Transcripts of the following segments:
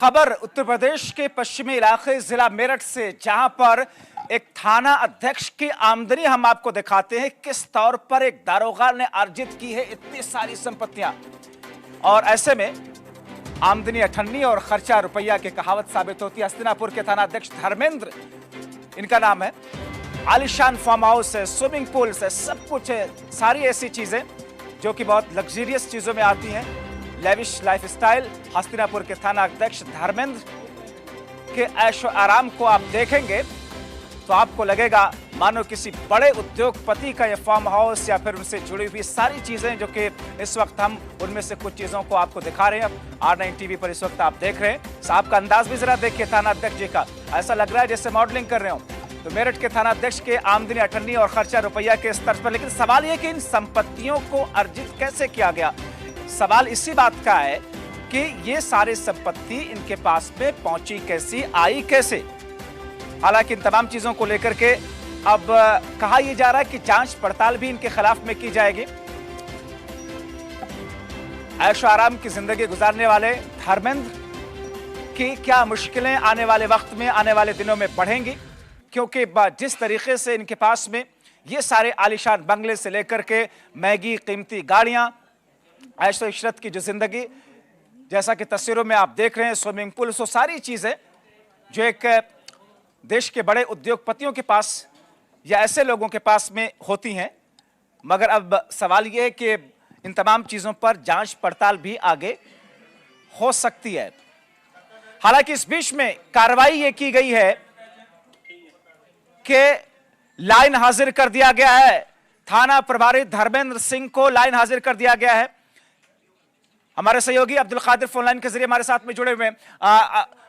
खबर उत्तर प्रदेश के पश्चिमी इलाके जिला मेरठ से, जहां पर एक थाना अध्यक्ष की आमदनी हम आपको दिखाते हैं किस तौर पर एक दारोगा ने अर्जित की है इतनी सारी संपत्तियां। और ऐसे में आमदनी अठन्नी और खर्चा रुपया की कहावत साबित होती है। हस्तिनापुर के थाना अध्यक्ष धर्मेंद्र इनका नाम है। आलिशान फार्म हाउस है, स्विमिंग पूल्स है, सब कुछ है, सारी ऐसी चीजें जो कि बहुत लग्जरियस चीजों में आती हैं। Lavish lifestyle. हस्तिनापुर के थाना अध्यक्ष धर्मेंद्र के ऐशो आराम को आप देखेंगे तो आपको लगेगा मानो किसी बड़े उद्योगपति का यह फार्म हाउस या फिर उनसे जुड़ी हुई सारी चीजें, जो कि इस वक्त हम उनमें से कुछ चीजों को आपको दिखा रहे हैं। R9 टीवी पर इस वक्त आप देख रहे हैं। साहब का अंदाज भी जरा देखिए थाना अध्यक्ष जी का, ऐसा लग रहा है जैसे मॉडलिंग कर रहे हो। तो मेरठ के थाना अध्यक्ष के आमदनी अठन्नी और खर्चा रुपया के स्तर पर, लेकिन सवाल यह कि इन संपत्तियों को अर्जित कैसे किया गया। सवाल इसी बात का है कि ये सारी संपत्ति इनके पास में पहुंची कैसी, आई कैसे। हालांकि इन तमाम चीजों को लेकर के अब कहा यह जा रहा है कि जांच पड़ताल भी इनके खिलाफ में की जाएगी। ऐशो आराम की जिंदगी गुजारने वाले धर्मेंद्र की क्या मुश्किलें आने वाले वक्त में, आने वाले दिनों में बढ़ेंगी, क्योंकि जिस तरीके से इनके पास में ये सारे आलिशान बंगले से लेकर के महंगी कीमती गाड़ियां, ऐशो इशरत की जो जिंदगी, जैसा कि तस्वीरों में आप देख रहे हैं, स्विमिंग पूल, सो सारी चीजें जो एक देश के बड़े उद्योगपतियों के पास या ऐसे लोगों के पास में होती हैं। मगर अब सवाल यह है कि इन तमाम चीजों पर जांच पड़ताल भी आगे हो सकती है। हालांकि इस बीच में कार्रवाई यह की गई है कि लाइन हाजिर कर दिया गया है। थाना प्रभारी धर्मेंद्र सिंह को लाइन हाजिर कर दिया गया है। हमारे सहयोगी अब्दुल कादिर फोन लाइन के जरिए हमारे साथ में जुड़े हुए हैं।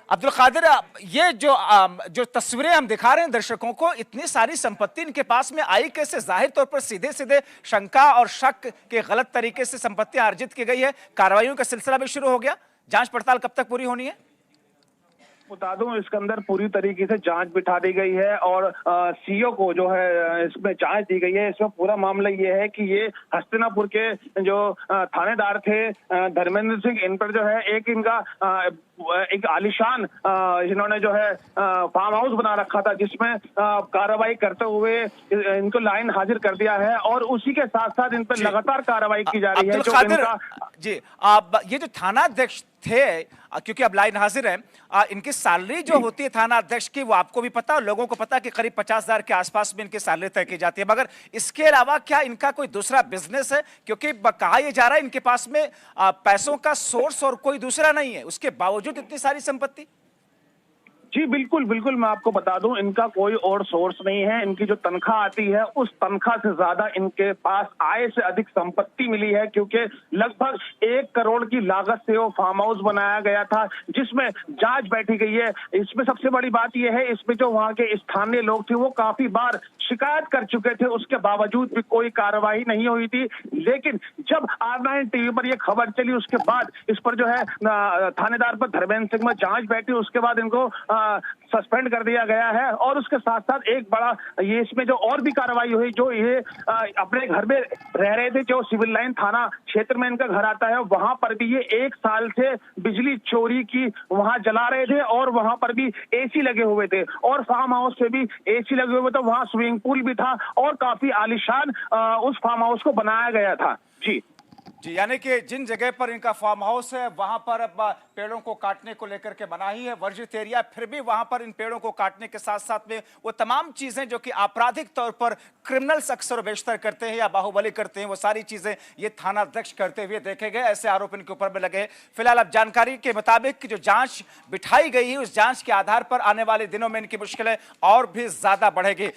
अब्दुल कादिर, ये जो तस्वीरें हम दिखा रहे हैं दर्शकों को, इतनी सारी संपत्ति इनके पास में आई कैसे? जाहिर तौर पर सीधे सीधे शंका और शक के गलत तरीके से संपत्तियां अर्जित की गई है। कार्रवाइयों का सिलसिला भी शुरू हो गया। जांच पड़ताल कब तक पूरी होनी है? बता दूं, इसके अंदर पूरी तरीके से जांच बिठा दी गई है और सीओ को जो है इसमें जांच दी गई है। इसमें पूरा मामला ये है कि ये हस्तिनापुर के जो थानेदार थे धर्मेंद्र सिंह, इन पर जो है एक आलिशान इन्होंने जो है फार्म हाउस बना रखा था, जिसमें कार्रवाई करते हुए इनको लाइन हाजिर कर दिया है और उसी के साथ साथ इन पर लगातार कार्रवाई की जा रही है। जो इनका जी, ये जो थाना अध्यक्ष थे, क्योंकि अब लाइन हाजिर है, इनकी सैलरी जो होती है थाना अध्यक्ष की, वो आपको भी पता, लोगों को पता कि करीब 50,000 के आसपास में इनकी सैलरी तय की जाती है। मगर इसके अलावा क्या इनका कोई दूसरा बिजनेस है? क्योंकि कहा यह जा रहा है इनके पास में पैसों का सोर्स और कोई दूसरा नहीं है, उसके बावजूद इतनी सारी संपत्ति। जी बिल्कुल बिल्कुल, मैं आपको बता दूं, इनका कोई और सोर्स नहीं है। इनकी जो तनख्वाह आती है उस तनख्वाह से ज्यादा इनके पास आय से अधिक संपत्ति मिली है, क्योंकि लगभग 1 करोड़ की लागत से वो फार्म हाउस बनाया गया था, जिसमें जांच बैठी गई है। इसमें सबसे बड़ी बात यह है, इसमें जो वहां के स्थानीय लोग थे वो काफी बार शिकायत कर चुके थे, उसके बावजूद भी कोई कार्रवाई नहीं हुई थी। लेकिन जब R9 टीवी पर यह खबर चली, उसके बाद इस पर जो है थानेदार पर धर्मेंद्र सिंह में जांच बैठी, उसके बाद इनको सस्पेंड कर दिया गया है। और उसके साथ साथ एक बड़ा ये इसमें जो और भी कार्रवाई हुई, जो ये अपने घर में रह रहे थे, जो सिविल लाइन थाना क्षेत्र में इनका घर आता है, वहां पर भी ये 1 साल से बिजली चोरी की वहां जला रहे थे और वहां पर भी एसी लगे हुए थे और फार्म हाउस पे भी एसी लगे हुए थे। वहां स्विमिंग पूल भी था और काफी आलीशान उस फार्म हाउस को बनाया गया था। जी, यानी कि जिन जगह पर इनका फार्म हाउस है वहां पर अब पेड़ों को काटने को लेकर के मनाही है, वर्जित एरिया, फिर भी वहां पर इन पेड़ों को काटने के साथ साथ में वो तमाम चीजें जो कि आपराधिक तौर पर क्रिमिनल्स अक्सर बेशतर करते हैं या बाहुबली करते हैं, वो सारी चीजें ये थाना अध्यक्ष करते हुए देखे गए। ऐसे आरोप इनके ऊपर में लगे। फिलहाल अब जानकारी के मुताबिक कि जो जांच बिठाई गई है, उस जांच के आधार पर आने वाले दिनों में इनकी मुश्किलें और भी ज्यादा बढ़ेगी।